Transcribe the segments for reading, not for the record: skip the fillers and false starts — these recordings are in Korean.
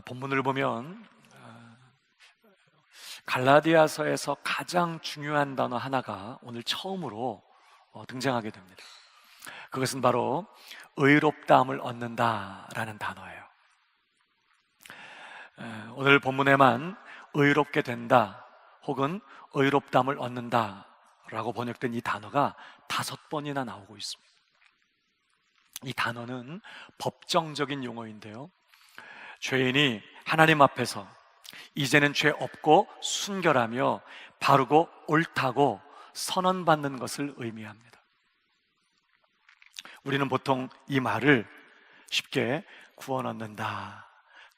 본문을 보면 갈라디아서에서 가장 중요한 단어 하나가 오늘 처음으로 등장하게 됩니다. 그것은 바로 의롭다함을 얻는다라는 단어예요. 오늘 본문에만 의롭게 된다 혹은 의롭다함을 얻는다라고 번역된 이 단어가 5번이나 나오고 있습니다. 이 단어는 법정적인 용어인데요, 죄인이 하나님 앞에서 이제는 죄 없고 순결하며 바르고 옳다고 선언받는 것을 의미합니다. 우리는 보통 이 말을 쉽게 구원 얻는다,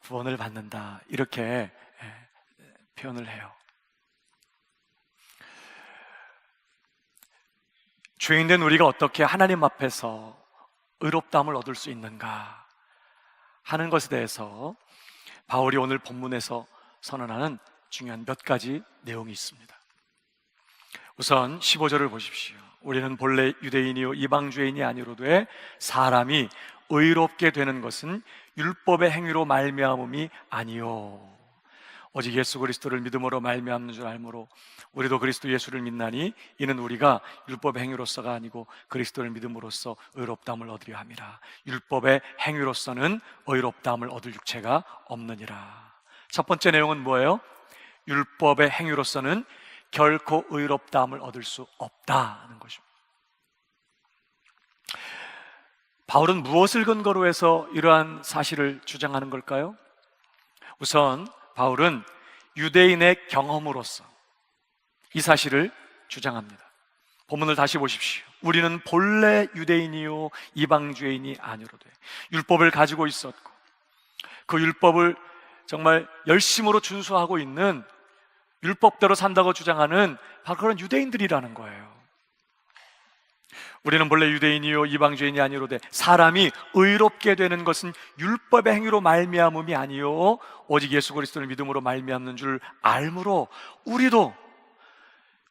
구원을 받는다 이렇게 표현을 해요. 죄인된 우리가 어떻게 하나님 앞에서 의롭다함을 얻을 수 있는가 하는 것에 대해서 바울이 오늘 본문에서 선언하는 중요한 몇 가지 내용이 있습니다. 우선 15절을 보십시오. 우리는 본래 유대인이요 이방주의인이 아니로되 사람이 의롭게 되는 것은 율법의 행위로 말미암음이 아니요 오직 예수 그리스도를 믿음으로 말미암는 줄 알므로 우리도 그리스도 예수를 믿나니 이는 우리가 율법의 행위로서가 아니고 그리스도를 믿음으로써 의롭다함을 얻으려 함이라. 율법의 행위로서는 의롭다함을 얻을 육체가 없느니라. 첫 번째 내용은 뭐예요? 율법의 행위로서는 결코 의롭다함을 얻을 수 없다는 것입니다. 바울은 무엇을 근거로 해서 이러한 사실을 주장하는 걸까요? 우선 바울은 유대인의 경험으로서 이 사실을 주장합니다. 본문을 다시 보십시오. 우리는 본래 유대인이요 이방주의인이 아니로되 율법을 가지고 있었고 그 율법을 정말 열심으로 준수하고 있는 율법대로 산다고 주장하는 바로 그런 유대인들이라는 거예요. 우리는 본래 유대인이요 이방주의인이 아니로되 사람이 의롭게 되는 것은 율법의 행위로 말미암음이 아니요 오직 예수 그리스도를 믿음으로 말미암는 줄 알므로 우리도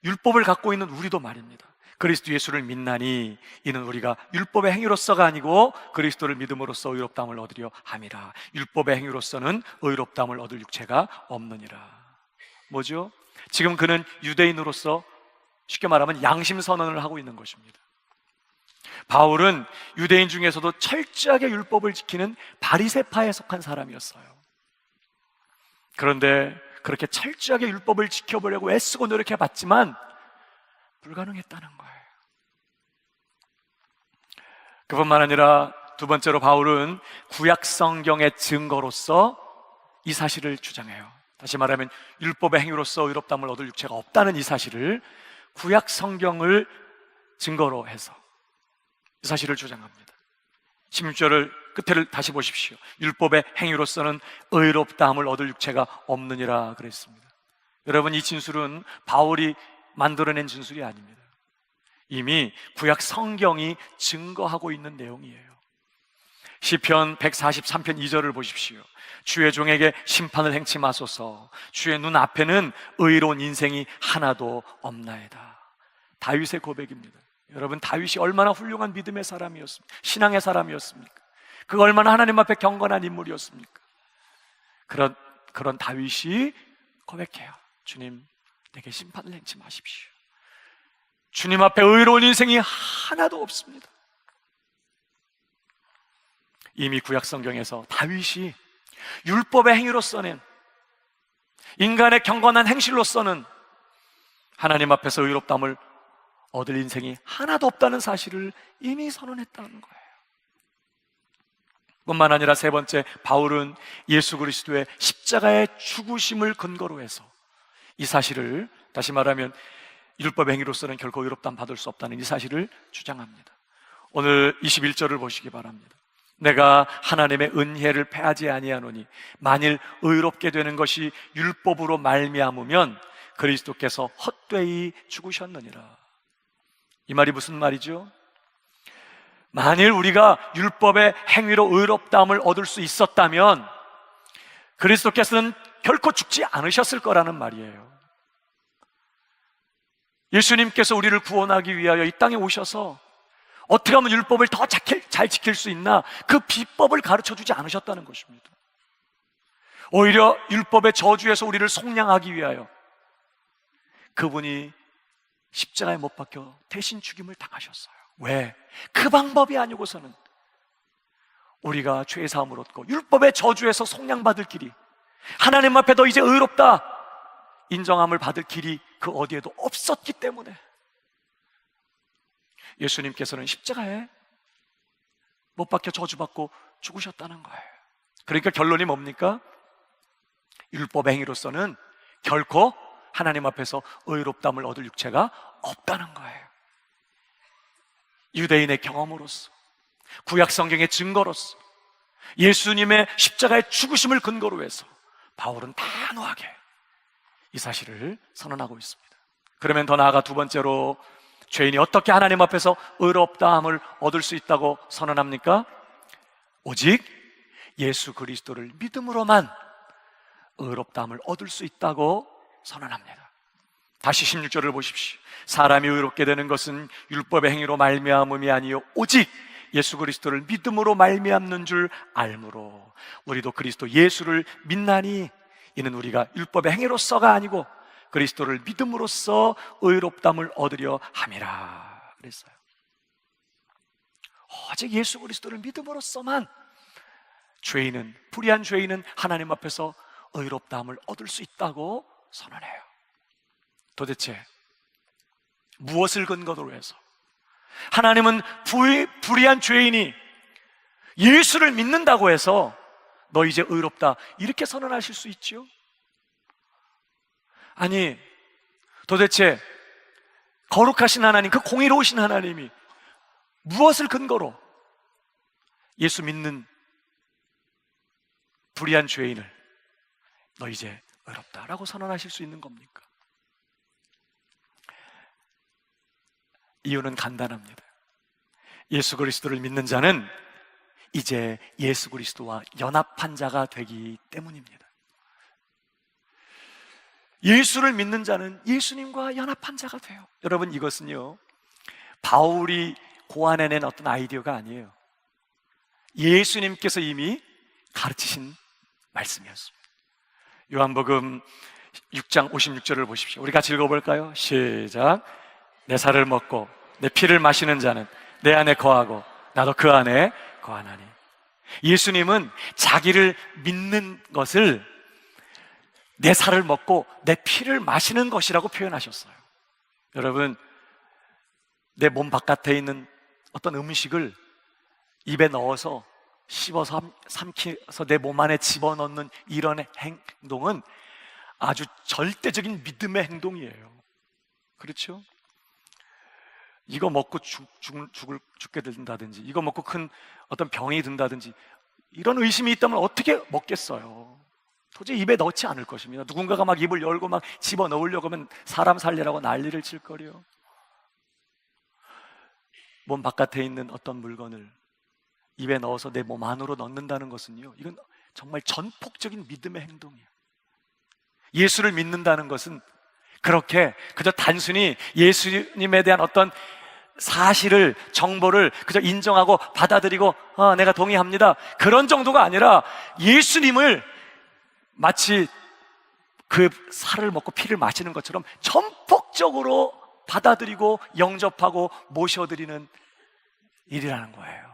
율법을 갖고 있는 우리도 말입니다. 그리스도 예수를 믿나니 이는 우리가 율법의 행위로서가 아니고 그리스도를 믿음으로써 의롭다함을 얻으려 함이라. 율법의 행위로서는 의롭다함을 얻을 육체가 없느니라. 뭐죠? 지금 그는 유대인으로서 쉽게 말하면 양심 선언을 하고 있는 것입니다. 바울은 유대인 중에서도 철저하게 율법을 지키는 바리새파에 속한 사람이었어요. 그런데 그렇게 철저하게 율법을 지켜보려고 애쓰고 노력해봤지만 불가능했다는 거예요. 그뿐만 아니라 두 번째로 바울은 구약 성경의 증거로서 이 사실을 주장해요. 다시 말하면 율법의 행위로서 의롭다함을 얻을 육체가 없다는 이 사실을 구약 성경을 증거로 해서 이 사실을 주장합니다. 16절을 끝에를 다시 보십시오. 율법의 행위로서는 의롭다함을 얻을 육체가 없느니라 그랬습니다. 여러분, 이 진술은 바울이 만들어낸 진술이 아닙니다. 이미 구약 성경이 증거하고 있는 내용이에요. 시편 143편 2절을 보십시오. 주의 종에게 심판을 행치 마소서. 주의 눈앞에는 의로운 인생이 하나도 없나이다. 다윗의 고백입니다. 여러분, 다윗이 얼마나 훌륭한 믿음의 사람이었습니까? 신앙의 사람이었습니까? 그가 얼마나 하나님 앞에 경건한 인물이었습니까? 그런 다윗이 고백해요. 주님, 내게 심판을 행치 마십시오. 주님 앞에 의로운 인생이 하나도 없습니다. 이미 구약 성경에서 다윗이 율법의 행위로서는, 인간의 경건한 행실로서는 하나님 앞에서 의롭다함을 얻을 인생이 하나도 없다는 사실을 이미 선언했다는 거예요. 뿐만 아니라 세 번째, 바울은 예수 그리스도의 십자가의 죽으심을 근거로 해서 이 사실을, 다시 말하면 율법의 행위로서는 결코 의롭다함 받을 수 없다는 이 사실을 주장합니다. 오늘 21절을 보시기 바랍니다. 내가 하나님의 은혜를 패하지 아니하노니 만일 의롭게 되는 것이 율법으로 말미암으면 그리스도께서 헛되이 죽으셨느니라. 이 말이 무슨 말이죠? 만일 우리가 율법의 행위로 의롭다함을 얻을 수 있었다면 그리스도께서는 결코 죽지 않으셨을 거라는 말이에요. 예수님께서 우리를 구원하기 위하여 이 땅에 오셔서 어떻게 하면 율법을 더 잘 지킬 수 있나, 그 비법을 가르쳐 주지 않으셨다는 것입니다. 오히려 율법의 저주에서 우리를 속량하기 위하여 그분이 십자가에 못 박혀 대신 죽임을 당하셨어요. 왜? 그 방법이 아니고서는 우리가 죄의 사함을 얻고 율법의 저주에서 속량받을 길이, 하나님 앞에 더 이제 의롭다 인정함을 받을 길이 그 어디에도 없었기 때문에 예수님께서는 십자가에 못 박혀 저주받고 죽으셨다는 거예요. 그러니까 결론이 뭡니까? 율법의 행위로서는 결코 하나님 앞에서 의롭담을 얻을 육체가 없다는 거예요. 유대인의 경험으로서, 구약 성경의 증거로서, 예수님의 십자가의 죽으심을 근거로 해서 바울은 단호하게 이 사실을 선언하고 있습니다. 그러면 더 나아가 두 번째로 죄인이 어떻게 하나님 앞에서 의롭다함을 얻을 수 있다고 선언합니까? 오직 예수 그리스도를 믿음으로만 의롭다함을 얻을 수 있다고 선언합니다. 다시 16절을 보십시오. 사람이 의롭게 되는 것은 율법의 행위로 말미암음이 아니요 오직 예수 그리스도를 믿음으로 말미암는 줄 알므로 우리도 그리스도 예수를 믿나니 이는 우리가 율법의 행위로서가 아니고 그리스도를 믿음으로써 의롭담을 얻으려 함이라 그랬어요. 오직 예수 그리스도를 믿음으로써만 죄인은, 불의한 죄인은 하나님 앞에서 의롭다함을 얻을 수 있다고 선언해요. 도대체 무엇을 근거로 해서 하나님은 불의한 죄인이 예수를 믿는다고 해서 너 이제 의롭다 이렇게 선언하실 수 있지요? 아니, 도대체 거룩하신 하나님, 그 공의로우신 하나님이 무엇을 근거로 예수 믿는 불의한 죄인을 너 이제 의롭다라고 선언하실 수 있는 겁니까? 이유는 간단합니다. 예수 그리스도를 믿는 자는 이제 예수 그리스도와 연합한 자가 되기 때문입니다. 예수를 믿는 자는 예수님과 연합한 자가 돼요. 여러분, 이것은요 바울이 고안해낸 어떤 아이디어가 아니에요. 예수님께서 이미 가르치신 말씀이었습니다. 요한복음 6장 56절을 보십시오. 우리 같이 읽어볼까요? 시작. 내 살을 먹고 내 피를 마시는 자는 내 안에 거하고 나도 그 안에 거하나니. 예수님은 자기를 믿는 것을 내 살을 먹고 내 피를 마시는 것이라고 표현하셨어요. 여러분, 내 몸 바깥에 있는 어떤 음식을 입에 넣어서 씹어서 삼켜서 내 몸 안에 집어넣는 이런 행동은 아주 절대적인 믿음의 행동이에요. 그렇죠? 이거 먹고 죽게 된다든지, 이거 먹고 큰 어떤 병이 든다든지 이런 의심이 있다면 어떻게 먹겠어요? 도저히 입에 넣지 않을 것입니다. 누군가가 막 입을 열고 막 집어넣으려고 하면 사람 살리라고 난리를 칠 거리요. 몸 바깥에 있는 어떤 물건을 입에 넣어서 내 몸 안으로 넣는다는 것은요, 이건 정말 전폭적인 믿음의 행동이에요. 예수를 믿는다는 것은 그렇게 그저 단순히 예수님에 대한 어떤 사실을, 정보를 그저 인정하고 받아들이고 내가 동의합니다, 그런 정도가 아니라 예수님을 마치 그 살을 먹고 피를 마시는 것처럼 전폭적으로 받아들이고 영접하고 모셔드리는 일이라는 거예요.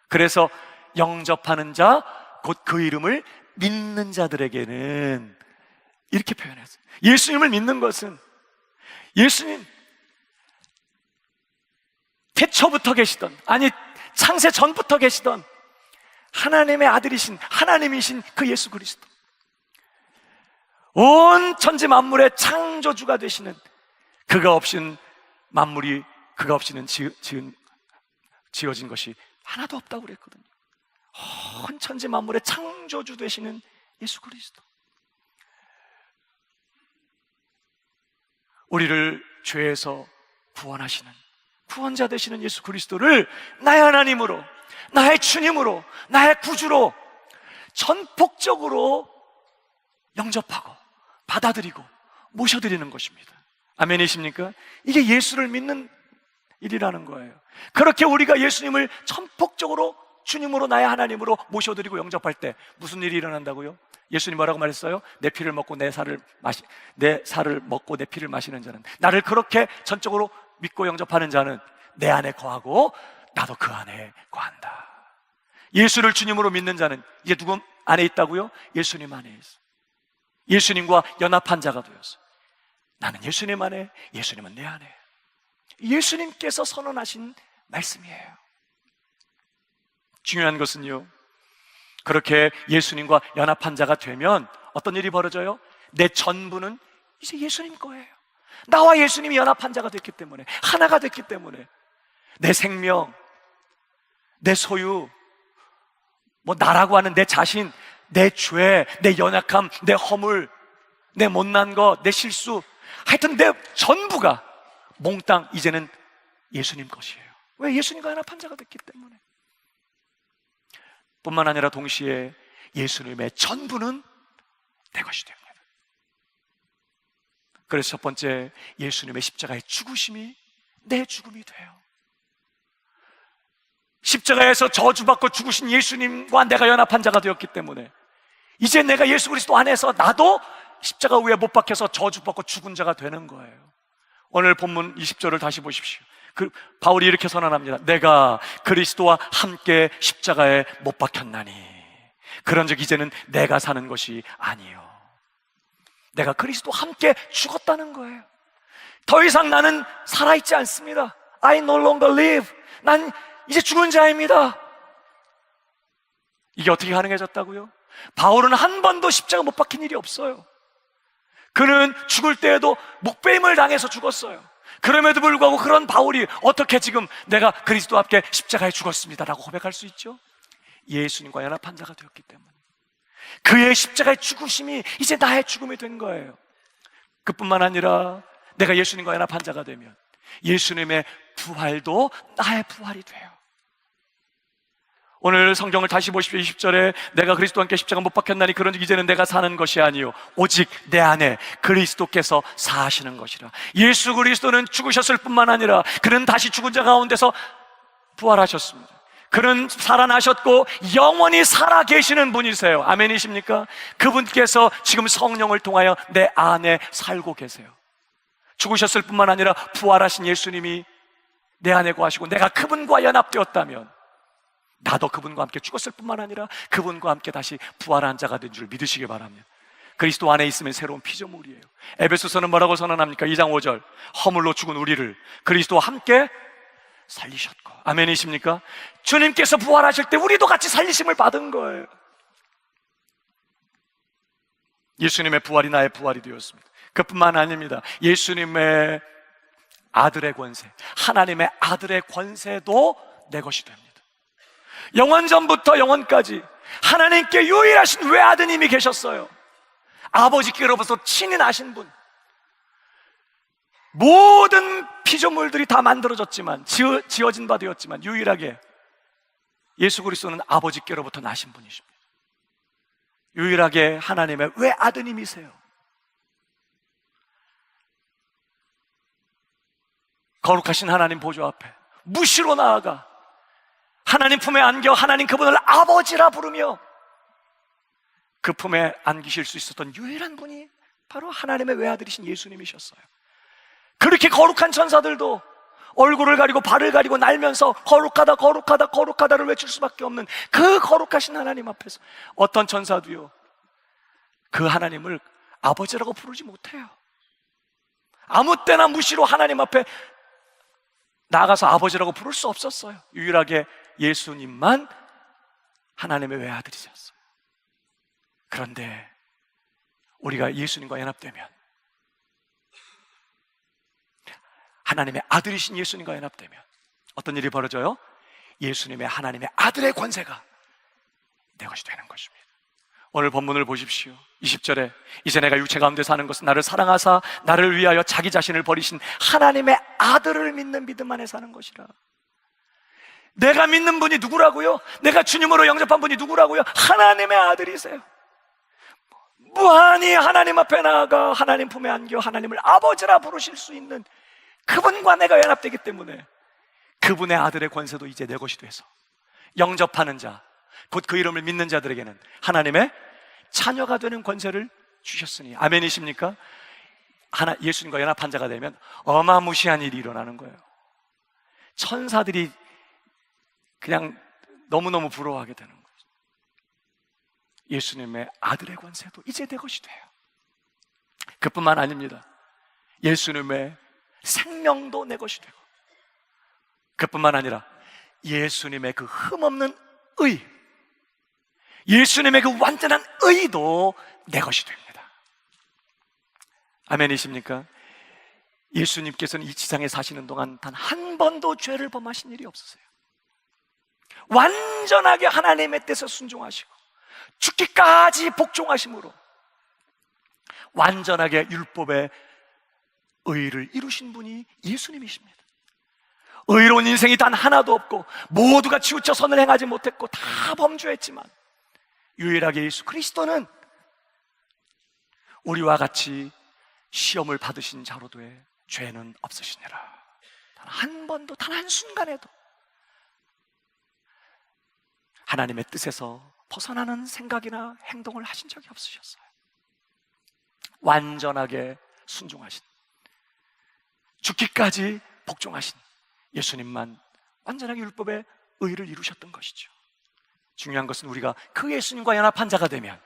그래서 영접하는 자, 곧 그 이름을 믿는 자들에게는 이렇게 표현했어요. 예수님을 믿는 것은 예수님 태초부터 계시던, 아니 창세 전부터 계시던 하나님의 아들이신, 하나님이신 그 예수 그리스도, 온 천지 만물의 창조주가 되시는, 그가 없이는 만물이, 그가 없이는 지어진 것이 하나도 없다고 그랬거든요. 온 천지 만물의 창조주 되시는 예수 그리스도, 우리를 죄에서 구원하시는 구원자 되시는 예수 그리스도를 나의 하나님으로, 나의 주님으로, 나의 구주로 전폭적으로 영접하고 받아들이고 모셔드리는 것입니다. 아멘이십니까? 이게 예수를 믿는 일이라는 거예요. 그렇게 우리가 예수님을 전폭적으로 주님으로 나의 하나님으로 모셔드리고 영접할 때 무슨 일이 일어난다고요? 예수님 뭐라고 말했어요? 내 피를 먹고 내 살을 먹고 내 피를 마시는 자는, 나를 그렇게 전적으로 믿고 영접하는 자는 내 안에 거하고 나도 그 안에 거한다. 예수를 주님으로 믿는 자는 이제 누구 안에 있다고요? 예수님 안에 있어. 예수님과 연합한 자가 되었어. 나는 예수님 안에, 예수님은 내 안에. 예수님께서 선언하신 말씀이에요. 중요한 것은요, 그렇게 예수님과 연합한 자가 되면 어떤 일이 벌어져요? 내 전부는 이제 예수님 거예요. 나와 예수님이 연합한 자가 됐기 때문에, 하나가 됐기 때문에 내 생명, 내 소유, 나라고 하는 내 자신, 내 죄, 내 연약함, 내 허물, 내 못난 것, 내 실수, 하여튼 내 전부가 몽땅 이제는 예수님 것이에요. 왜? 예수님과 연합한 자가 됐기 때문에. 뿐만 아니라 동시에 예수님의 전부는 내 것이 됩니다. 그래서 첫 번째, 예수님의 십자가의 죽으심이 내 죽음이 돼요. 십자가에서 저주받고 죽으신 예수님과 내가 연합한 자가 되었기 때문에 이제 내가 예수 그리스도 안에서 나도 십자가 위에 못 박혀서 저주받고 죽은 자가 되는 거예요. 오늘 본문 20절을 다시 보십시오. 바울이 이렇게 선언합니다. 내가 그리스도와 함께 십자가에 못 박혔나니 그런즉 이제는 내가 사는 것이 아니요, 내가 그리스도와 함께 죽었다는 거예요. 더 이상 나는 살아있지 않습니다. I no longer live. 난 이제 죽은 자입니다. 이게 어떻게 가능해졌다고요? 바울은 한 번도 십자가 못 박힌 일이 없어요. 그는 죽을 때에도 목배임을 당해서 죽었어요. 그럼에도 불구하고 그런 바울이 어떻게 지금 내가 그리스도와 함께 십자가에 죽었습니다라고 고백할 수 있죠? 예수님과 연합한 자가 되었기 때문에. 그의 십자가의 죽으심이 이제 나의 죽음이 된 거예요. 그뿐만 아니라 내가 예수님과 연합한 자가 되면 예수님의 부활도 나의 부활이 돼요. 오늘 성경을 다시 보십시오. 20절에 내가 그리스도와 함께 십자가 못 박혔나니 그런즉 이제는 내가 사는 것이 아니요 오직 내 안에 그리스도께서 사시는 것이라. 예수 그리스도는 죽으셨을 뿐만 아니라 그는 다시 죽은 자 가운데서 부활하셨습니다. 그는 살아나셨고 영원히 살아 계시는 분이세요. 아멘이십니까? 그분께서 지금 성령을 통하여 내 안에 살고 계세요. 죽으셨을 뿐만 아니라 부활하신 예수님이 내 안에 거하시고 내가 그분과 연합되었다면 나도 그분과 함께 죽었을 뿐만 아니라 그분과 함께 다시 부활한 자가 된 줄 믿으시기 바랍니다. 그리스도 안에 있으면 새로운 피조물이에요. 에베소서는 뭐라고 선언합니까? 2장 5절 허물로 죽은 우리를 그리스도와 함께 살리셨고. 아멘이십니까? 주님께서 부활하실 때 우리도 같이 살리심을 받은 거예요. 예수님의 부활이 나의 부활이 되었습니다. 그뿐만 아닙니다. 예수님의 아들의 권세, 하나님의 아들의 권세도 내 것이 됩니다. 영원전부터 영원까지 하나님께 유일하신 외아드님이 계셨어요. 아버지께로부터 친히 나신 분. 모든 피조물들이 다 만들어졌지만 지어진 바 되었지만 유일하게 예수 그리스도는 아버지께로부터 나신 분이십니다. 유일하게 하나님의 외아드님이세요. 거룩하신 하나님 보좌 앞에 무시로 나아가 하나님 품에 안겨 하나님 그분을 아버지라 부르며 그 품에 안기실 수 있었던 유일한 분이 바로 하나님의 외아들이신 예수님이셨어요. 그렇게 거룩한 천사들도 얼굴을 가리고 발을 가리고 날면서 거룩하다 거룩하다 거룩하다를 외칠 수밖에 없는 그 거룩하신 하나님 앞에서 어떤 천사도요 그 하나님을 아버지라고 부르지 못해요. 아무 때나 무시로 하나님 앞에 나가서 아버지라고 부를 수 없었어요. 유일하게 예수님만 하나님의 외아들이셨어요. 그런데 우리가 예수님과 연합되면 하나님의 아들이신 예수님과 연합되면 어떤 일이 벌어져요? 예수님의 하나님의 아들의 권세가 내 것이 되는 것입니다. 오늘 본문을 보십시오. 20절에 이제 내가 육체 가운데 사는 것은 나를 사랑하사 나를 위하여 자기 자신을 버리신 하나님의 아들을 믿는 믿음 안에 사는 것이라. 내가 믿는 분이 누구라고요? 내가 주님으로 영접한 분이 누구라고요? 하나님의 아들이세요. 무한히 하나님 앞에 나아가 하나님 품에 안겨 하나님을 아버지라 부르실 수 있는 그분과 내가 연합되기 때문에 그분의 아들의 권세도 이제 내 것이 돼서 영접하는 자, 곧 그 이름을 믿는 자들에게는 하나님의 자녀가 되는 권세를 주셨으니. 아멘이십니까? 예수님과 연합한 자가 되면 어마무시한 일이 일어나는 거예요. 천사들이 그냥 너무너무 부러워하게 되는 거예요. 예수님의 아들의 권세도 이제 내 것이 돼요. 그뿐만 아닙니다. 예수님의 생명도 내 것이 되고, 그뿐만 아니라 예수님의 그 흠없는 의, 예수님의 그 완전한 의도 내 것이 됩니다. 아멘이십니까? 예수님께서는 이 지상에 사시는 동안 단 한 번도 죄를 범하신 일이 없으세요. 완전하게 하나님의 뜻에 순종하시고 죽기까지 복종하심으로 완전하게 율법의 의를 이루신 분이 예수님이십니다. 의로운 인생이 단 하나도 없고 모두가 치우쳐 선을 행하지 못했고 다 범죄했지만 유일하게 예수 그리스도는 우리와 같이 시험을 받으신 자로도의 죄는 없으시니라. 단 한 번도, 단 한순간에도 하나님의 뜻에서 벗어나는 생각이나 행동을 하신 적이 없으셨어요. 완전하게 순종하신, 죽기까지 복종하신 예수님만 완전하게 율법의 의를 이루셨던 것이죠. 중요한 것은 우리가 그 예수님과 연합한 자가 되면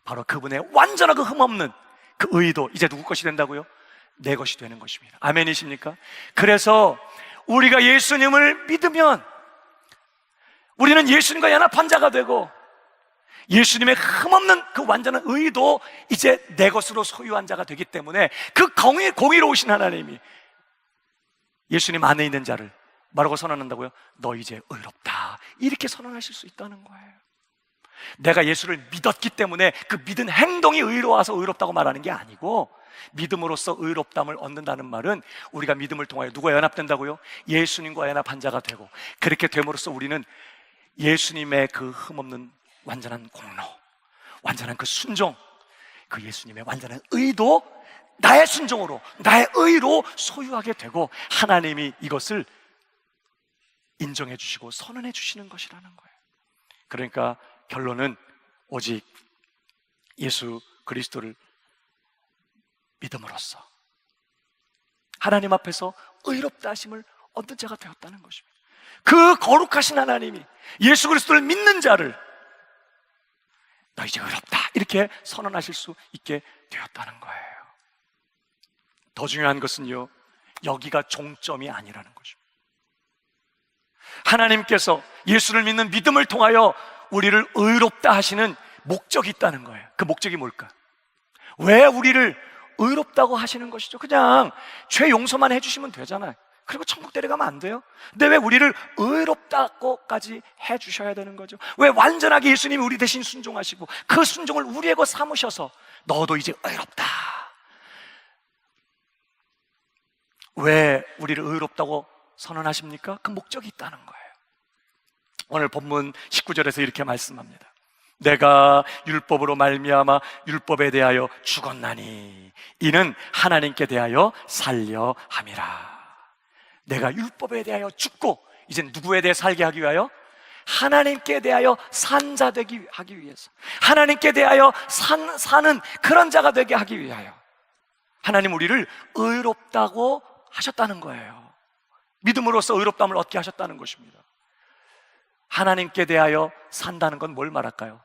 바로 그분의 완전하고 흠없는 그 의도 이제 누구 것이 된다고요? 내 것이 되는 것입니다. 아멘이십니까? 그래서 우리가 예수님을 믿으면 우리는 예수님과 연합한 자가 되고 예수님의 흠없는 그 완전한 의도 이제 내 것으로 소유한 자가 되기 때문에 그 공의로우신 하나님이 예수님 안에 있는 자를 뭐라고 선언한다고요? 너 이제 의롭다, 이렇게 선언하실 수 있다는 거예요. 내가 예수를 믿었기 때문에 그 믿은 행동이 의로워서 의롭다고 말하는 게 아니고, 믿음으로써 의롭담을 얻는다는 말은 우리가 믿음을 통하여 누구와 연합된다고요? 예수님과 연합한 자가 되고, 그렇게 됨으로써 우리는 예수님의 그 흠없는 완전한 공로, 완전한 그 순종, 그 예수님의 완전한 의도 나의 순종으로, 나의 의로 소유하게 되고 하나님이 이것을 인정해 주시고 선언해 주시는 것이라는 거예요. 그러니까 결론은 오직 예수 그리스도를 믿음으로써 하나님 앞에서 의롭다 하심을 얻는 자가 되었다는 것입니다. 그 거룩하신 하나님이 예수 그리스도를 믿는 자를 너 이제 의롭다 이렇게 선언하실 수 있게 되었다는 거예요. 더 중요한 것은요, 여기가 종점이 아니라는 것입니다. 하나님께서 예수를 믿는 믿음을 통하여 우리를 의롭다 하시는 목적이 있다는 거예요. 그 목적이 뭘까? 왜 우리를 의롭다고 하시는 것이죠? 그냥 죄 용서만 해주시면 되잖아요. 그리고 천국 데려가면 안 돼요? 근데 왜 우리를 의롭다고까지 해주셔야 되는 거죠? 왜 완전하게 예수님이 우리 대신 순종하시고 그 순종을 우리의 것 삼으셔서 너도 이제 의롭다, 왜 우리를 의롭다고 선언하십니까? 그 목적이 있다는 거예요. 오늘 본문 19절에서 이렇게 말씀합니다. 내가 율법으로 말미암아 율법에 대하여 죽었나니 이는 하나님께 대하여 살려 함이라. 내가 율법에 대하여 죽고 이젠 누구에 대해 살게 하기 위하여? 하나님께 대하여 산 자 되기 하기 위해서, 하나님께 대하여 사는 그런 자가 되게 하기 위하여 하나님 우리를 의롭다고 하셨다는 거예요. 믿음으로써 의롭다함을 얻게 하셨다는 것입니다. 하나님께 대하여 산다는 건 뭘 말할까요?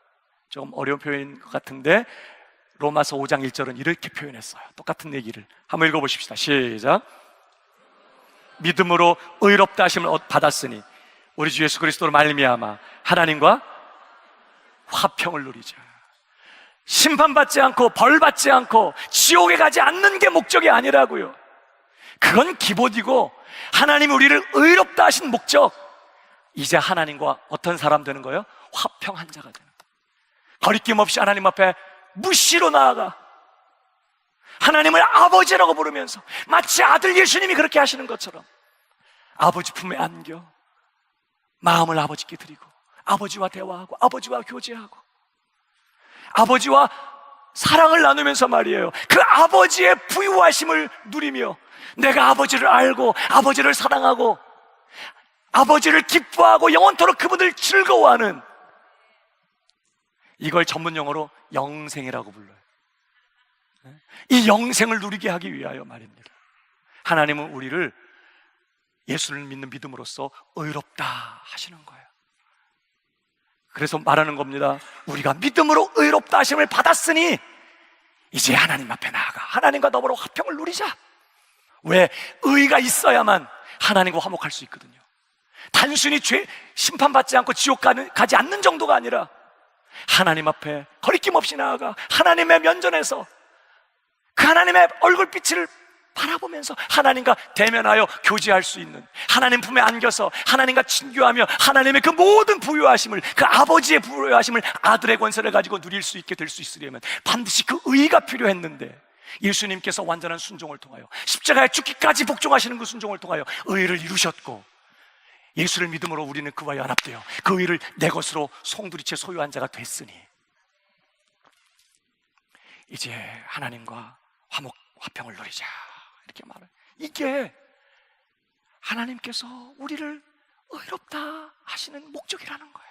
조금 어려운 표현인 것 같은데 로마서 5장 1절은 이렇게 표현했어요. 똑같은 얘기를 한번 읽어보십시다. 시작. 믿음으로 의롭다 하심을 받았으니 우리 주 예수 그리스도로 말미암아 하나님과 화평을 누리자. 심판받지 않고 벌받지 않고 지옥에 가지 않는 게 목적이 아니라고요. 그건 기본이고 하나님이 우리를 의롭다 하신 목적, 이제 하나님과 어떤 사람 되는 거예요? 화평한 자가 되는 거예요. 거리낌 없이 하나님 앞에 무시로 나아가 하나님을 아버지라고 부르면서 마치 아들 예수님이 그렇게 하시는 것처럼 아버지 품에 안겨 마음을 아버지께 드리고 아버지와 대화하고 아버지와 교제하고 아버지와 사랑을 나누면서 말이에요, 그 아버지의 부유하심을 누리며 내가 아버지를 알고 아버지를 사랑하고 아버지를 기뻐하고 영원토록 그분을 즐거워하는, 이걸 전문 용어로 영생이라고 불러요. 이 영생을 누리게 하기 위하여 말입니다. 하나님은 우리를 예수를 믿는 믿음으로써 의롭다 하시는 거예요. 그래서 말하는 겁니다. 우리가 믿음으로 의롭다 하심을 받았으니 이제 하나님 앞에 나아가 하나님과 더불어 화평을 누리자. 왜? 의가 있어야만 하나님과 화목할 수 있거든요. 단순히 심판받지 않고 지옥 가지 않는 정도가 아니라 하나님 앞에 거리낌 없이 나아가 하나님의 면전에서 그 하나님의 얼굴빛을 바라보면서 하나님과 대면하여 교제할 수 있는, 하나님 품에 안겨서 하나님과 친교하며 하나님의 그 모든 부유하심을, 그 아버지의 부유하심을 아들의 권세를 가지고 누릴 수 있게 될 수 있으려면 반드시 그 의가 필요했는데, 예수님께서 완전한 순종을 통하여 십자가에 죽기까지 복종하시는 그 순종을 통하여 의를 이루셨고, 예수를 믿음으로 우리는 그와 연합되어 그 의를 내 것으로 송두리째 소유한 자가 됐으니 이제 하나님과 화평을 누리자, 이렇게 말해요. 이게 하나님께서 우리를 의롭다 하시는 목적이라는 거예요.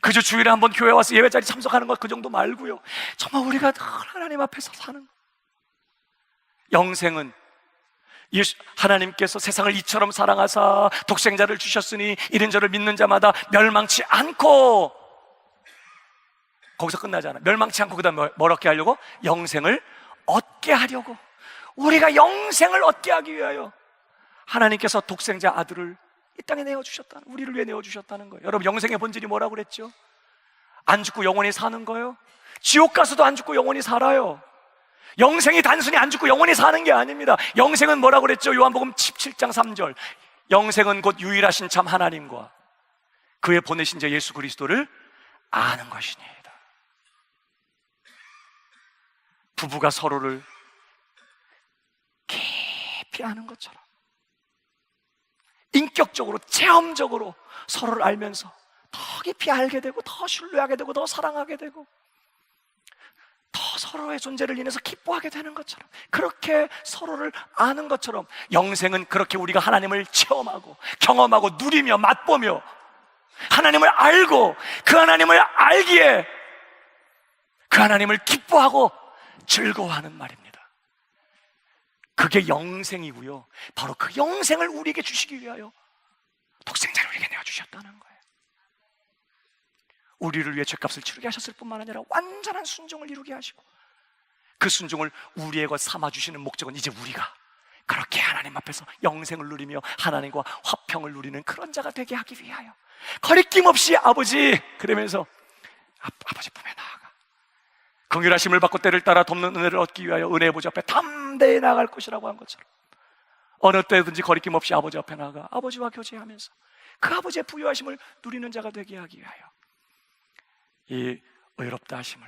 그저 주일에 한번 교회 와서 예배자리 참석하는 것 그 정도 말고요, 정말 우리가 하나님 앞에서 사는 영생은 하나님께서 세상을 이처럼 사랑하사 독생자를 주셨으니 이는 저를 믿는 자마다 멸망치 않고, 거기서 끝나지 않아. 멸망치 않고 그 다음에 뭐렇게 하려고? 영생을 얻게 하려고. 우리가 영생을 얻게 하기 위하여 하나님께서 독생자 아들을 이 땅에 내어주셨다는, 우리를 위해 내어주셨다는 거예요. 여러분, 영생의 본질이 뭐라고 그랬죠? 안 죽고 영원히 사는 거예요. 지옥 가서도 안 죽고 영원히 살아요. 영생이 단순히 안 죽고 영원히 사는 게 아닙니다. 영생은 뭐라고 그랬죠? 요한복음 17장 3절, 영생은 곧 유일하신 참 하나님과 그의 보내신 자 예수 그리스도를 아는 것이니이다. 부부가 서로를 깊이 아는 것처럼 인격적으로, 체험적으로 서로를 알면서 더 깊이 알게 되고, 더 신뢰하게 되고, 더 사랑하게 되고, 더 서로의 존재를 인해서 기뻐하게 되는 것처럼, 그렇게 서로를 아는 것처럼 영생은 그렇게 우리가 하나님을 체험하고 경험하고 누리며 맛보며 하나님을 알고 그 하나님을 알기에 그 하나님을 기뻐하고 즐거워하는 말입니다. 그게 영생이고요, 바로 그 영생을 우리에게 주시기 위하여 독생자를 우리에게 내어주셨다는 거예요. 우리를 위해 죄값을 치르게 하셨을 뿐만 아니라 완전한 순종을 이루게 하시고, 그 순종을 우리의 것 삼아주시는 목적은 이제 우리가 그렇게 하나님 앞에서 영생을 누리며 하나님과 화평을 누리는 그런 자가 되게 하기 위하여 거리낌 없이 아버지, 그러면서 아버지 품에 나아가 긍휼하심을 받고 때를 따라 돕는 은혜를 얻기 위하여 은혜의 보좌 앞에 담대히 나아갈 것이라고 한 것처럼 어느 때든지 거리낌 없이 아버지 앞에 나아가 아버지와 교제하면서 그 아버지의 부유하심을 누리는 자가 되게 하기 위하여 이 의롭다 하심을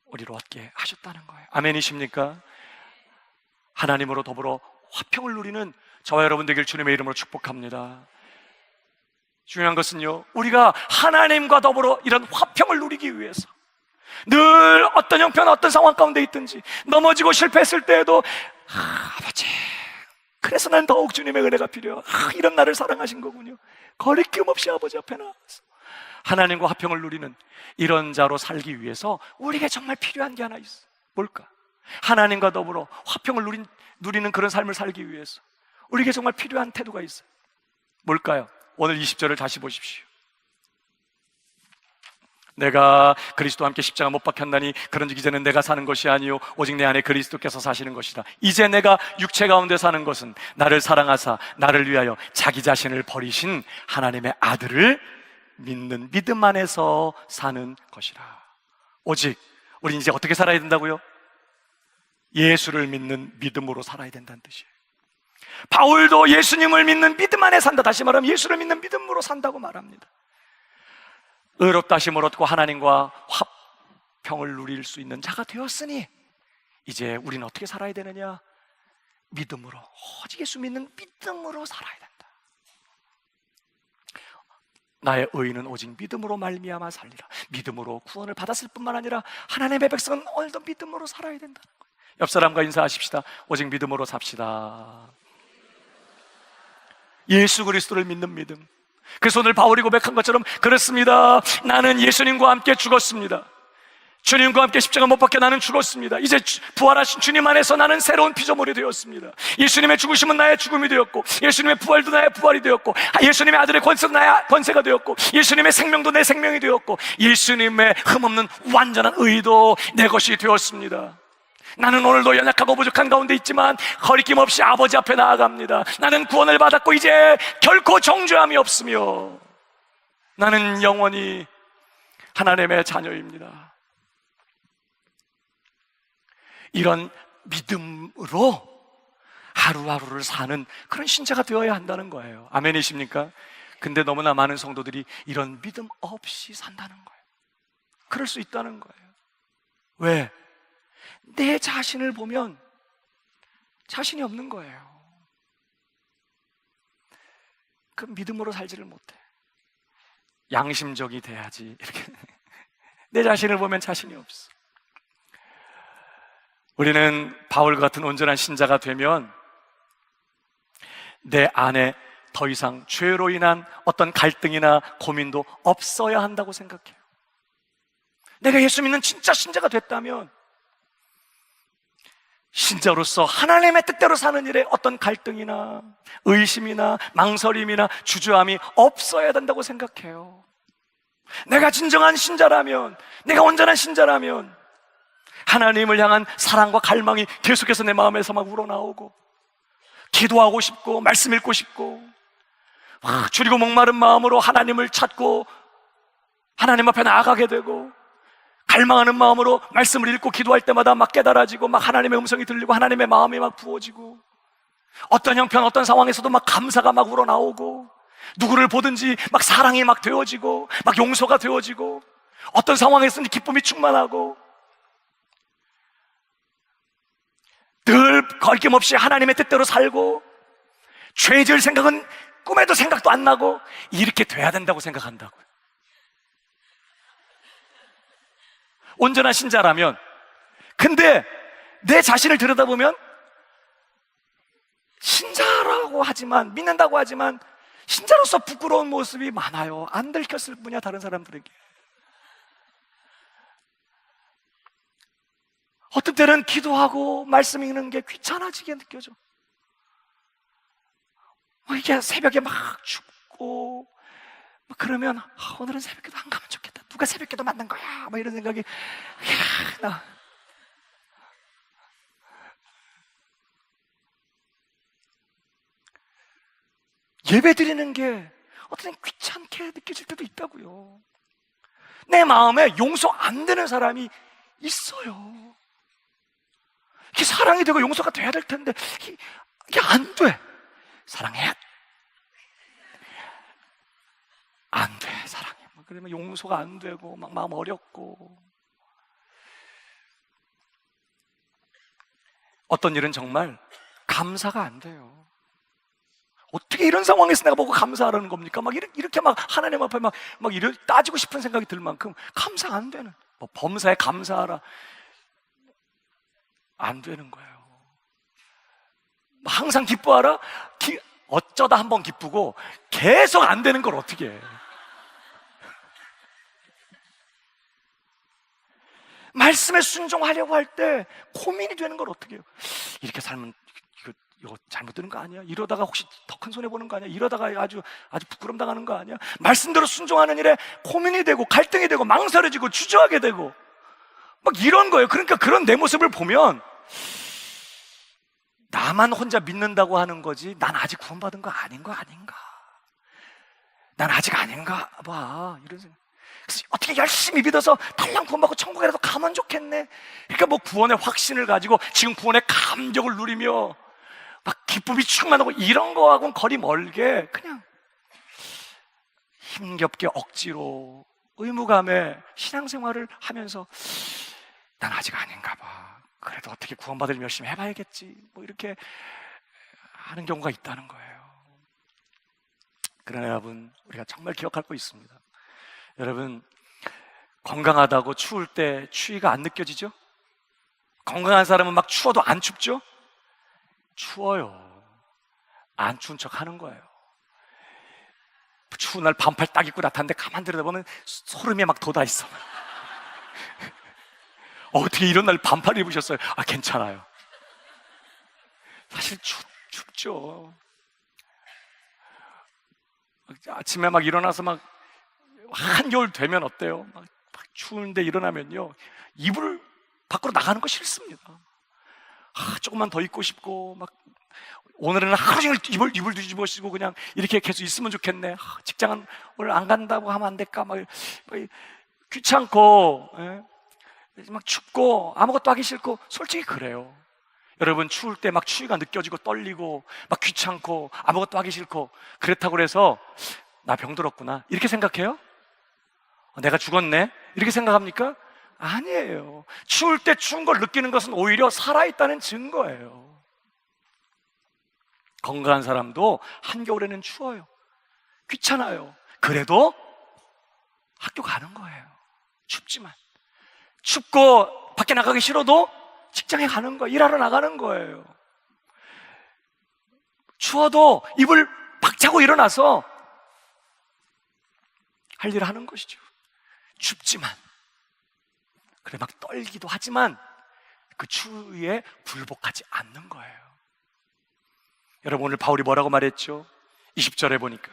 우리로 얻게 하셨다는 거예요. 아멘이십니까? 하나님으로 더불어 화평을 누리는 저와 여러분 되길 주님의 이름으로 축복합니다. 중요한 것은요, 우리가 하나님과 더불어 이런 화평을 누리기 위해서 늘 어떤 형편, 어떤 상황 가운데 있든지 넘어지고 실패했을 때에도 아버지, 그래서 난 더욱 주님의 은혜가 필요해요. 이런 나를 사랑하신 거군요. 거리낌 없이 아버지 앞에 나와서 하나님과 화평을 누리는 이런 자로 살기 위해서 우리에게 정말 필요한 게 하나 있어. 뭘까? 하나님과 더불어 화평을 누리는 그런 삶을 살기 위해서 우리에게 정말 필요한 태도가 있어요. 뭘까요? 오늘 20절을 다시 보십시오. 내가 그리스도와 함께 십자가 못 박혔나니 그런즉 이제는 내가 사는 것이 아니요 오직 내 안에 그리스도께서 사시는 것이다. 이제 내가 육체 가운데 사는 것은 나를 사랑하사 나를 위하여 자기 자신을 버리신 하나님의 아들을 믿는 믿음 안에서 사는 것이라. 오직 우린 이제 어떻게 살아야 된다고요? 예수를 믿는 믿음으로 살아야 된다는 뜻이에요. 바울도 예수님을 믿는 믿음 안에 산다, 다시 말하면 예수를 믿는 믿음으로 산다고 말합니다. 의롭다 하심을 얻고 하나님과 화평을 누릴 수 있는 자가 되었으니 이제 우리는 어떻게 살아야 되느냐? 믿음으로, 오직 예수 믿는 믿음으로 살아야 된다. 나의 의인은 오직 믿음으로 말미암아 살리라. 믿음으로 구원을 받았을 뿐만 아니라 하나님의 백성은 오늘도 믿음으로 살아야 된다는 거예요. 옆 사람과 인사하십시다. 오직 믿음으로 삽시다. 예수 그리스도를 믿는 믿음. 그래서 오늘 바울이 고백한 것처럼, 그렇습니다. 나는 예수님과 함께 죽었습니다. 주님과 함께 십자가 못 박혀 나는 죽었습니다. 이제 부활하신 주님 안에서 나는 새로운 피조물이 되었습니다. 예수님의 죽으심은 나의 죽음이 되었고, 예수님의 부활도 나의 부활이 되었고, 예수님의 아들의 권세도 나의 권세가 되었고, 예수님의 생명도 내 생명이 되었고, 예수님의 흠없는 완전한 의도 내 것이 되었습니다. 나는 오늘도 연약하고 부족한 가운데 있지만 거리낌 없이 아버지 앞에 나아갑니다. 나는 구원을 받았고 이제 결코 정죄함이 없으며 나는 영원히 하나님의 자녀입니다. 이런 믿음으로 하루하루를 사는 그런 신자가 되어야 한다는 거예요. 아멘이십니까? 근데 너무나 많은 성도들이 이런 믿음 없이 산다는 거예요. 그럴 수 있다는 거예요. 왜? 내 자신을 보면 자신이 없는 거예요. 그 믿음으로 살지를 못해. 양심적이 돼야지. 이렇게 내 자신을 보면 자신이 없어. 우리는 바울 같은 온전한 신자가 되면 내 안에 더 이상 죄로 인한 어떤 갈등이나 고민도 없어야 한다고 생각해요. 내가 예수 믿는 진짜 신자가 됐다면 신자로서 하나님의 뜻대로 사는 일에 어떤 갈등이나 의심이나 망설임이나 주저함이 없어야 된다고 생각해요. 내가 진정한 신자라면, 내가 온전한 신자라면 하나님을 향한 사랑과 갈망이 계속해서 내 마음에서 막 우러나오고, 기도하고 싶고 말씀 읽고 싶고 줄이고 목마른 마음으로 하나님을 찾고 하나님 앞에 나아가게 되고, 갈망하는 마음으로 말씀을 읽고 기도할 때마다 막 깨달아지고, 막 하나님의 음성이 들리고 하나님의 마음이 막 부어지고, 어떤 형편 어떤 상황에서도 막 감사가 막 우러나오고, 누구를 보든지 막 사랑이 막 되어지고 막 용서가 되어지고, 어떤 상황에서는 기쁨이 충만하고, 늘 거리낌없이 하나님의 뜻대로 살고, 죄 지을 생각은 꿈에도 생각도 안 나고, 이렇게 돼야 된다고 생각한다고요. 온전한 신자라면. 근데 내 자신을 들여다보면 신자라고 하지만, 믿는다고 하지만 신자로서 부끄러운 모습이 많아요. 안 들켰을 뿐이야, 다른 사람들에게. 어떤 때는 기도하고 말씀 읽는 게 귀찮아지게 느껴져. 이게 새벽에 막 춥고 그러면 오늘은 새벽기도 안 가면 좋겠다. 누가 새벽기도 만든 거야? 이런 생각이 나. 예배 드리는 게 어떤 때는 귀찮게 느껴질 때도 있다고요. 내 마음에 용서 안 되는 사람이 있어요. 이게 사랑이 되고 용서가 돼야 될 텐데 이게 안 돼. 사랑해. 안 돼, 사랑해. 그러면 용서가 안 되고 막 마음 어렵고, 어떤 일은 정말 감사가 안 돼요. 어떻게 이런 상황에서 내가 보고 감사하라는 겁니까? 막 이렇게 막 하나님 앞에 막 따지고 싶은 생각이 들 만큼 감사 안 되는, 범사에 감사하라, 안 되는 거예요. 항상 기뻐하라? 어쩌다 한번 기쁘고 계속 안 되는 걸 어떻게 해. 말씀에 순종하려고 할 때 고민이 되는 걸 어떻게 해요. 이렇게 살면 이거 잘못 되는 거 아니야? 이러다가 혹시 더 큰 손해 보는 거 아니야? 이러다가 아주 부끄럼 당하는 거 아니야? 말씀대로 순종하는 일에 고민이 되고 갈등이 되고 망설여지고 주저하게 되고 막 이런 거예요. 그러니까 그런 내 모습을 보면 나만 혼자 믿는다고 하는 거지, 난 아직 구원받은 거 아닌가? 난 아직 아닌가 봐, 이런 생각. 그래서 어떻게 열심히 믿어서 달랑 구원받고 천국에라도 가면 좋겠네. 그러니까 뭐 구원의 확신을 가지고 지금 구원의 감격을 누리며 막 기쁨이 충만하고 이런 거하고는 거리 멀게 그냥 힘겹게 억지로 의무감에 신앙생활을 하면서 난 아직 아닌가 봐, 그래도 어떻게 구원받으려면 열심히 해봐야겠지, 뭐 이렇게 하는 경우가 있다는 거예요. 그러나 여러분, 우리가 정말 기억할 거 있습니다. 여러분, 건강하다고 추울 때 추위가 안 느껴지죠? 건강한 사람은 막 추워도 안 춥죠? 추워요. 안 추운 척 하는 거예요. 추운 날 반팔 딱 입고 나탔는데 가만 들여다보면 소름이 막 돋아 있어. 어떻게 이런 날 반팔 입으셨어요? 아, 괜찮아요. 사실 춥죠. 아침에 막 일어나서 막 한겨울 되면 어때요? 막 추운데 일어나면요, 이불 밖으로 나가는 거 싫습니다. 조금만 더 입고 싶고, 막 오늘은 하루 종일 이불 뒤집어 쓰고 그냥 이렇게 계속 있으면 좋겠네. 직장은 오늘 안 간다고 하면 안 될까? 막 귀찮고, 막 춥고 아무것도 하기 싫고, 솔직히 그래요. 여러분, 추울 때 막 추위가 느껴지고 떨리고 막 귀찮고 아무것도 하기 싫고, 그렇다고 해서 나 병들었구나 이렇게 생각해요? 내가 죽었네 이렇게 생각합니까? 아니에요. 추울 때 추운 걸 느끼는 것은 오히려 살아있다는 증거예요. 건강한 사람도 한겨울에는 추워요. 귀찮아요. 그래도 학교 가는 거예요. 춥지만. 춥고 밖에 나가기 싫어도 직장에 가는 거예요. 일하러 나가는 거예요. 추워도 이불 박차고 일어나서 할 일을 하는 것이죠. 춥지만, 그래 막 떨기도 하지만 그 추위에 굴복하지 않는 거예요. 여러분, 오늘 바울이 뭐라고 말했죠? 20절에 보니까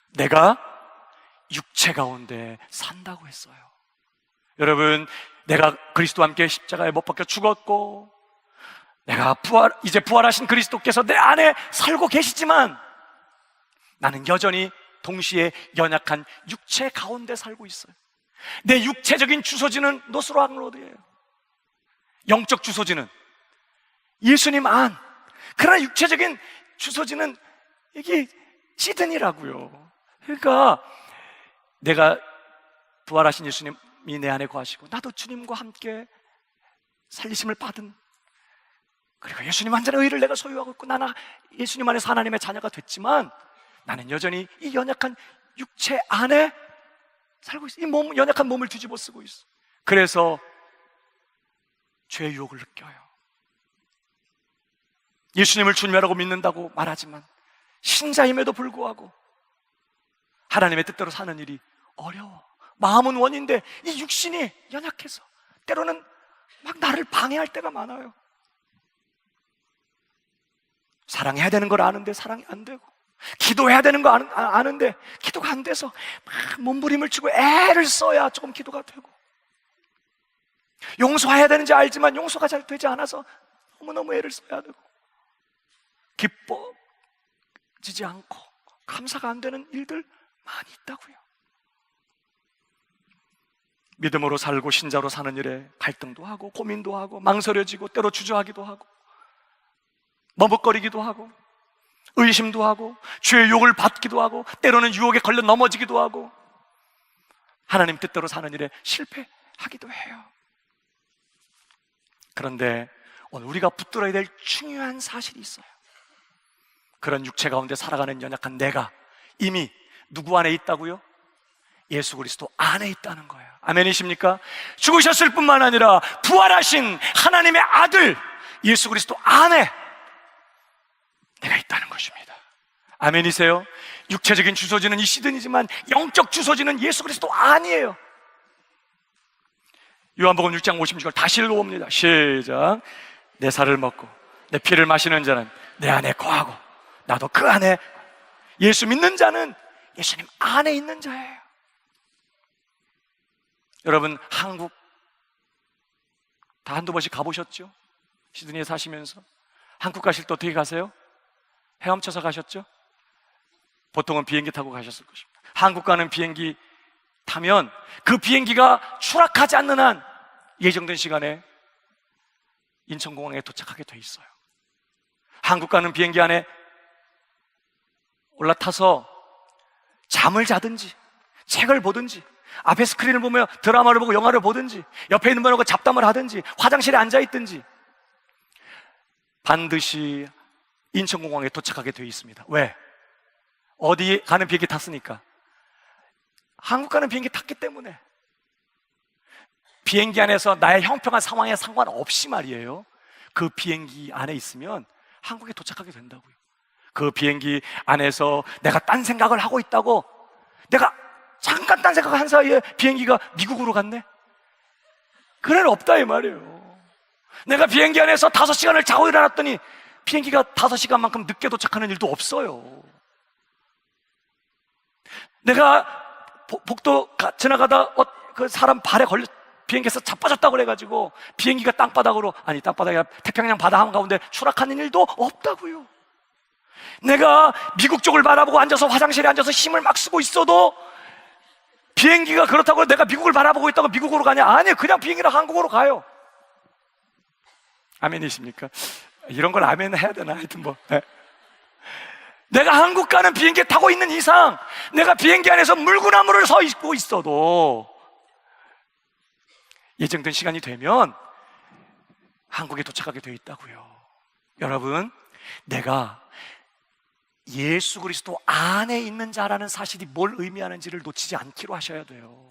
내가 육체 가운데 산다고 했어요. 여러분, 내가 그리스도와 함께 십자가에 못 박혀 죽었고, 내가 이제 부활하신 그리스도께서 내 안에 살고 계시지만 나는 여전히 동시에 연약한 육체 가운데 살고 있어요. 내 육체적인 주소지는 노스로앙로드예요. 영적 주소지는 예수님 안. 그러나 육체적인 주소지는 이게 시드니라고요. 그러니까 내가 부활하신 예수님이 내 안에 거하시고 나도 주님과 함께 살리심을 받은, 그리고 예수님 완전한 의를 내가 소유하고 있고 나는 예수님 안에서 하나님의 자녀가 됐지만 나는 여전히 이 연약한 육체 안에 살고 있어. 이 연약한 몸을 뒤집어 쓰고 있어. 그래서 죄의 유혹을 느껴요. 예수님을 주님이라고 믿는다고 말하지만 신자임에도 불구하고 하나님의 뜻대로 사는 일이 어려워. 마음은 원인데 이 육신이 연약해서 때로는 막 나를 방해할 때가 많아요. 사랑해야 되는 걸 아는데 사랑이 안 되고, 기도해야 되는 거 아는데 기도가 안 돼서 막 몸부림을 치고 애를 써야 조금 기도가 되고, 용서해야 되는지 알지만 용서가 잘 되지 않아서 너무너무 애를 써야 되고, 기뻐지지 않고 감사가 안 되는 일들 많이 있다고요. 믿음으로 살고 신자로 사는 일에 갈등도 하고 고민도 하고 망설여지고 때로 주저하기도 하고 머뭇거리기도 하고 의심도 하고 죄의 유혹을 받기도 하고 때로는 유혹에 걸려 넘어지기도 하고 하나님 뜻대로 사는 일에 실패하기도 해요. 그런데 오늘 우리가 붙들어야 될 중요한 사실이 있어요. 그런 육체 가운데 살아가는 연약한 내가 이미 누구 안에 있다고요? 예수 그리스도 안에 있다는 거예요. 아멘이십니까? 죽으셨을 뿐만 아니라 부활하신 하나님의 아들 예수 그리스도 안에 내가 있다는 것입니다. 아멘이세요? 육체적인 주소지는 이 시든이지만 영적 주소지는 예수 그리스도 아니에요. 요한복음 6장 56절 다시 읽어봅니다. 시작. 내 살을 먹고 내 피를 마시는 자는 내 안에 거하고 나도 그 안에. 예수 믿는 자는 예수님 안에 있는 자예요. 여러분, 한국 다 한두 번씩 가보셨죠? 시드니에 사시면서 한국 가실 때 어떻게 가세요? 헤엄쳐서 가셨죠? 보통은 비행기 타고 가셨을 것입니다. 한국 가는 비행기 타면 그 비행기가 추락하지 않는 한 예정된 시간에 인천공항에 도착하게 돼 있어요. 한국 가는 비행기 안에 올라타서 잠을 자든지 책을 보든지 앞에 스크린을 보며 드라마를 보고 영화를 보든지 옆에 있는 분하고 잡담을 하든지 화장실에 앉아있든지 반드시 인천공항에 도착하게 되어 있습니다. 왜? 어디 가는 비행기 탔으니까. 한국 가는 비행기 탔기 때문에. 비행기 안에서 나의 형평한 상황에 상관없이 말이에요, 그 비행기 안에 있으면 한국에 도착하게 된다고요. 그 비행기 안에서 내가 딴 생각을 하고 있다고 내가 잠깐 딴 생각한 사이에 비행기가 미국으로 갔네? 그럴 일 없다 이 말이에요. 내가 비행기 안에서 5시간을 자고 일어났더니 비행기가 5시간만큼 늦게 도착하는 일도 없어요. 내가 복도 지나가다 그 사람 발에 걸려 비행기에서 자빠졌다고 그래가지고 비행기가 땅바닥이 아니라 태평양 바다 한가운데 추락하는 일도 없다고요. 내가 미국 쪽을 바라보고 앉아서 화장실에 앉아서 힘을 막 쓰고 있어도 비행기가 그렇다고 내가 미국을 바라보고 있다고 미국으로 가냐? 아니에요. 그냥 비행기랑 한국으로 가요. 아멘이십니까? 이런 걸 아멘 해야 되나? 하여튼 뭐 네. 내가 한국 가는 비행기 타고 있는 이상 내가 비행기 안에서 물구나무를 서 있고 있어도 예정된 시간이 되면 한국에 도착하게 되어 있다고요. 여러분, 내가 예수 그리스도 안에 있는 자라는 사실이 뭘 의미하는지를 놓치지 않기로 하셔야 돼요.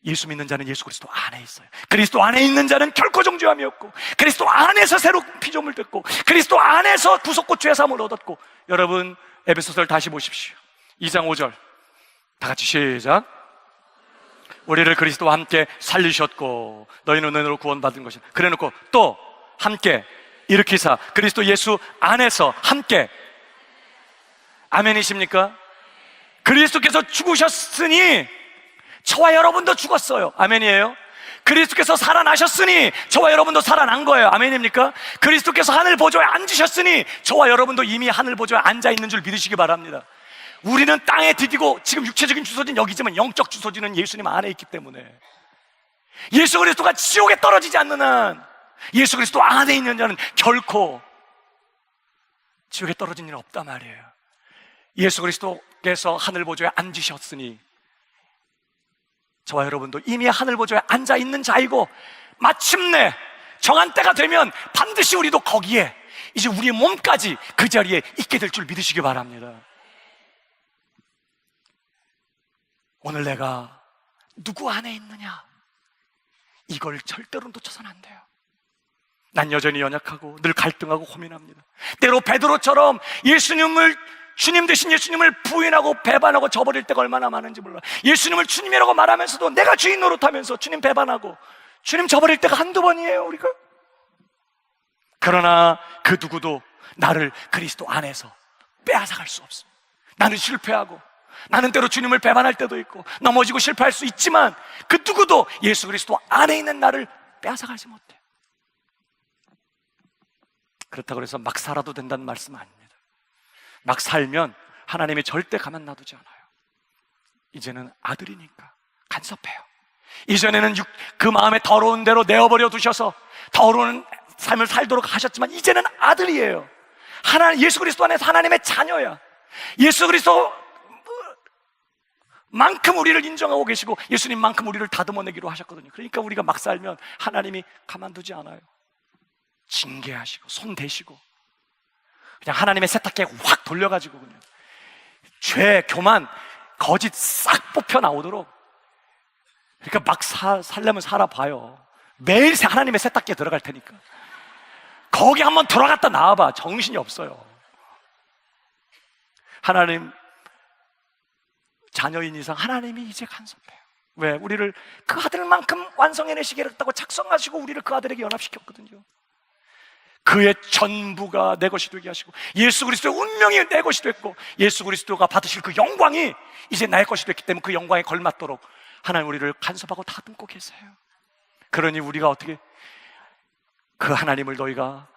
예수 믿는 자는 예수 그리스도 안에 있어요. 그리스도 안에 있는 자는 결코 정죄함이 없고, 그리스도 안에서 새로 피조물 됐고, 그리스도 안에서 구속고 죄사함을 얻었고. 여러분, 에베소서를 다시 보십시오. 2장 5절 다 같이 시작. 우리를 그리스도와 함께 살리셨고 너희는 은혜로 구원받은 것이다. 그래놓고 또 함께 일으키사 그리스도 예수 안에서 함께. 아멘이십니까? 그리스도께서 죽으셨으니 저와 여러분도 죽었어요. 아멘이에요? 그리스도께서 살아나셨으니 저와 여러분도 살아난 거예요. 아멘입니까? 그리스도께서 하늘 보좌에 앉으셨으니 저와 여러분도 이미 하늘 보좌에 앉아있는 줄 믿으시기 바랍니다. 우리는 땅에 디디고 지금 육체적인 주소지는 여기지만 영적 주소지는 예수님 안에 있기 때문에 예수 그리스도가 지옥에 떨어지지 않는 한 예수 그리스도 안에 있는 자는 결코 지옥에 떨어진 일은 없단 말이에요. 예수 그리스도께서 하늘 보좌에 앉으셨으니 저와 여러분도 이미 하늘 보좌에 앉아있는 자이고 마침내 정한 때가 되면 반드시 우리도 거기에 이제 우리의 몸까지 그 자리에 있게 될 줄 믿으시기 바랍니다. 오늘 내가 누구 안에 있느냐, 이걸 절대로 놓쳐서는 안 돼요. 난 여전히 연약하고 늘 갈등하고 고민합니다. 때로 베드로처럼 주님 되신 예수님을 부인하고 배반하고 저버릴 때가 얼마나 많은지 몰라. 예수님을 주님이라고 말하면서도 내가 주인 노릇하면서 주님 배반하고 주님 저버릴 때가 한두 번이에요, 우리가. 그러나 그 누구도 나를 그리스도 안에서 빼앗아갈 수 없습니다. 나는 실패하고 나는 때로 주님을 배반할 때도 있고 넘어지고 실패할 수 있지만 그 누구도 예수 그리스도 안에 있는 나를 빼앗아가지 못해. 그렇다고 해서 막 살아도 된다는 말씀은 아닙니다. 막 살면 하나님이 절대 가만 놔두지 않아요. 이제는 아들이니까 간섭해요. 이전에는 그 마음에 더러운 대로 내어버려 두셔서 더러운 삶을 살도록 하셨지만 이제는 아들이에요. 예수 그리스도 안에서 하나님의 자녀야. 예수 그리스도 만큼 우리를 인정하고 계시고 예수님만큼 우리를 다듬어내기로 하셨거든요. 그러니까 우리가 막 살면 하나님이 가만두지 않아요. 징계하시고 손 대시고 그냥 하나님의 세탁기에 확 돌려가지고 그냥 죄, 교만, 거짓 싹 뽑혀 나오도록. 그러니까 막 살려면 살아봐요. 매일 하나님의 세탁기에 들어갈 테니까 거기 한번 들어갔다 나와봐. 정신이 없어요. 하나님 자녀인 이상 하나님이 이제 간섭해요. 왜? 우리를 그 아들만큼 완성해내시겠다고 작성하시고 우리를 그 아들에게 연합시켰거든요. 그의 전부가 내 것이 되게 하시고 예수 그리스도의 운명이 내 것이 됐고 예수 그리스도가 받으실 그 영광이 이제 나의 것이 됐기 때문에 그 영광에 걸맞도록 하나님 우리를 간섭하고 다듬고 계세요. 그러니 우리가 어떻게 그 하나님을 너희가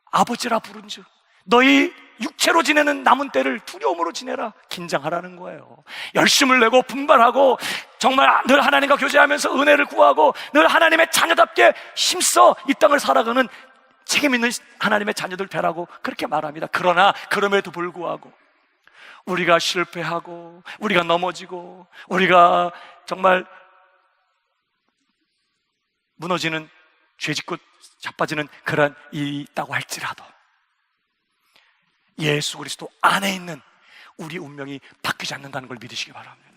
아버지라 부른즉 너희 육체로 지내는 남은 때를 두려움으로 지내라. 긴장하라는 거예요. 열심을 내고 분발하고 정말 늘 하나님과 교제하면서 은혜를 구하고 늘 하나님의 자녀답게 힘써 이 땅을 살아가는 책임 있는 하나님의 자녀들 되라고 그렇게 말합니다. 그러나 그럼에도 불구하고 우리가 실패하고 우리가 넘어지고 우리가 정말 무너지는 죄짓고 자빠지는 그런 일이 있다고 할지라도 예수 그리스도 안에 있는 우리 운명이 바뀌지 않는다는 걸 믿으시기 바랍니다.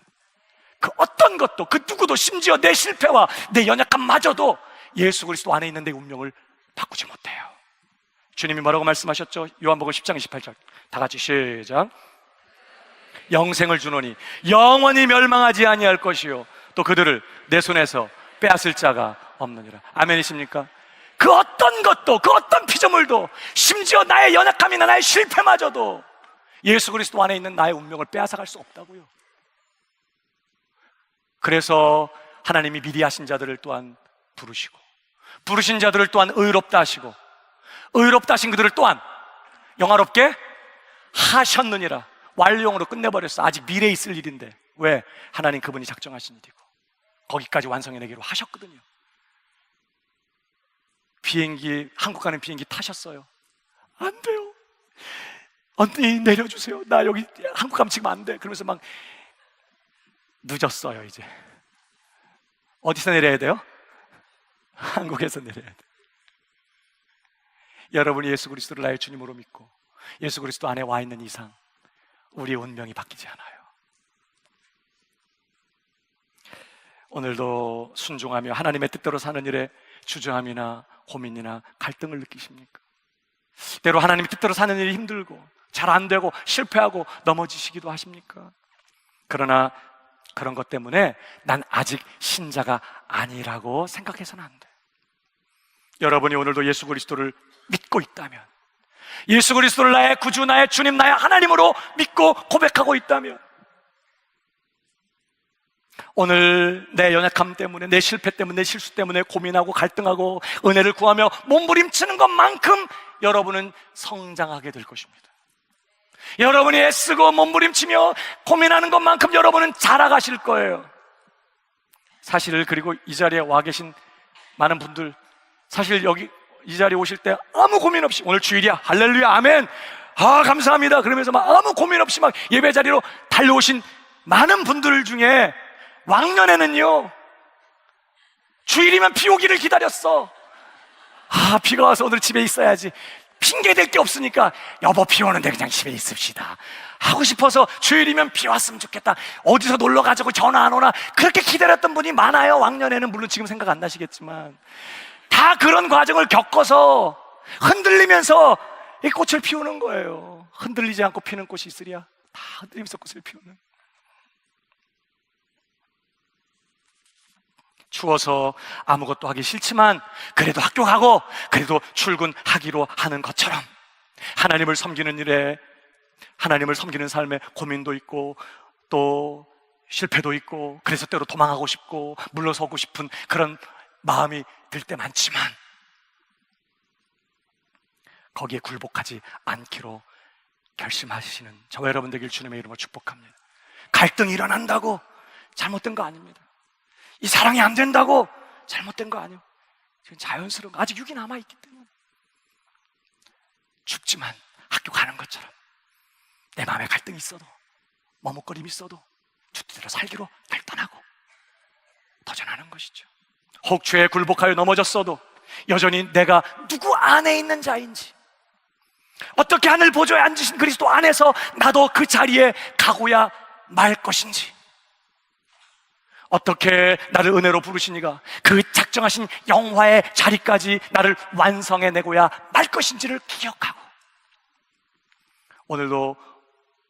그 어떤 것도 그 누구도 심지어 내 실패와 내 연약함마저도 예수 그리스도 안에 있는 내 운명을 바꾸지 못해요. 주님이 뭐라고 말씀하셨죠? 요한복음 10장 28절 다 같이 시작. 영생을 주노니 영원히 멸망하지 아니할 것이요 또 그들을 내 손에서 빼앗을 자가 없느니라. 아멘이십니까? 그 어떤 것도, 그 어떤 피조물도, 심지어 나의 연약함이나 나의 실패마저도 예수 그리스도 안에 있는 나의 운명을 빼앗아갈 수 없다고요. 그래서 하나님이 미리 하신 자들을 또한 부르시고, 부르신 자들을 또한 의롭다 하시고, 의롭다 하신 그들을 또한 영화롭게 하셨느니라. 완료형으로 끝내버렸어. 아직 미래에 있을 일인데. 왜? 하나님 그분이 작정하신 일이고 거기까지 완성해내기로 하셨거든요. 비행기, 한국 가는 비행기 타셨어요. 안 돼요. 언니 내려주세요. 나 여기 한국 가면 지금 안 돼. 그러면서 막 늦었어요. 이제 어디서 내려야 돼요? 한국에서 내려야 돼. 여러분이 예수 그리스도를 나의 주님으로 믿고 예수 그리스도 안에 와 있는 이상 우리의 운명이 바뀌지 않아요. 오늘도 순종하며 하나님의 뜻대로 사는 일에 주저함이나 고민이나 갈등을 느끼십니까? 때로 하나님의 뜻대로 사는 일이 힘들고 잘 안 되고 실패하고 넘어지시기도 하십니까? 그러나 그런 것 때문에 난 아직 신자가 아니라고 생각해서는 안 돼. 여러분이 오늘도 예수 그리스도를 믿고 있다면, 예수 그리스도를 나의 구주, 나의 주님, 나의 하나님으로 믿고 고백하고 있다면, 오늘 내 연약함 때문에, 내 실패 때문에, 내 실수 때문에 고민하고 갈등하고 은혜를 구하며 몸부림치는 것만큼 여러분은 성장하게 될 것입니다. 여러분이 애쓰고 몸부림치며 고민하는 것만큼 여러분은 자라가실 거예요. 사실 그리고 이 자리에 와 계신 많은 분들, 사실 여기 이 자리에 오실 때 아무 고민 없이 오늘 주일이야, 할렐루야, 아멘, 아 감사합니다 그러면서 막 아무 고민 없이 막 예배 자리로 달려오신 많은 분들 중에 왕년에는요 주일이면 비 오기를 기다렸어. 아 비가 와서 오늘 집에 있어야지, 핑계 댈 게 없으니까 여보 비 오는데 그냥 집에 있읍시다 하고 싶어서 주일이면 비 왔으면 좋겠다, 어디서 놀러 가자고 전화 안 오나 그렇게 기다렸던 분이 많아요. 왕년에는. 물론 지금 생각 안 나시겠지만 다 그런 과정을 겪어서 흔들리면서 이 꽃을 피우는 거예요. 흔들리지 않고 피는 꽃이 있으랴. 다 흔들리면서 꽃을 피우는. 추워서 아무것도 하기 싫지만 그래도 학교 가고 그래도 출근하기로 하는 것처럼 하나님을 섬기는 일에, 하나님을 섬기는 삶에 고민도 있고 또 실패도 있고 그래서 때로 도망하고 싶고 물러서고 싶은 그런 마음이 들 때 많지만 거기에 굴복하지 않기로 결심하시는 저와 여러분 되길 주님의 이름으로 축복합니다. 갈등이 일어난다고 잘못된 거 아닙니다. 이 사랑이 안 된다고 잘못된 거 아니에요. 지금 자연스러운 거, 아직 육이 남아있기 때문에. 춥지만 학교 가는 것처럼 내 마음에 갈등이 있어도 머뭇거림이 있어도 주뜻대로 살기로 결단하고 도전하는 것이죠. 혹죄에 굴복하여 넘어졌어도 여전히 내가 누구 안에 있는 자인지, 어떻게 하늘 보좌에 앉으신 그리스도 안에서 나도 그 자리에 가고야 말 것인지, 어떻게 나를 은혜로 부르시니가 그 작정하신 영화의 자리까지 나를 완성해내고야 말 것인지를 기억하고 오늘도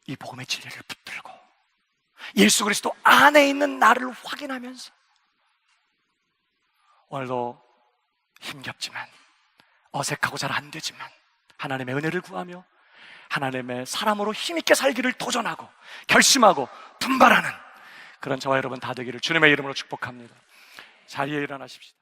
이 복음의 진리를 붙들고 예수 그리스도 안에 있는 나를 확인하면서 오늘도 힘겹지만 어색하고 잘 안 되지만 하나님의 은혜를 구하며 하나님의 사람으로 힘있게 살기를 도전하고 결심하고 분발하는 그런 저와 여러분 다 되기를 주님의 이름으로 축복합니다. 자리에 일어나십시다.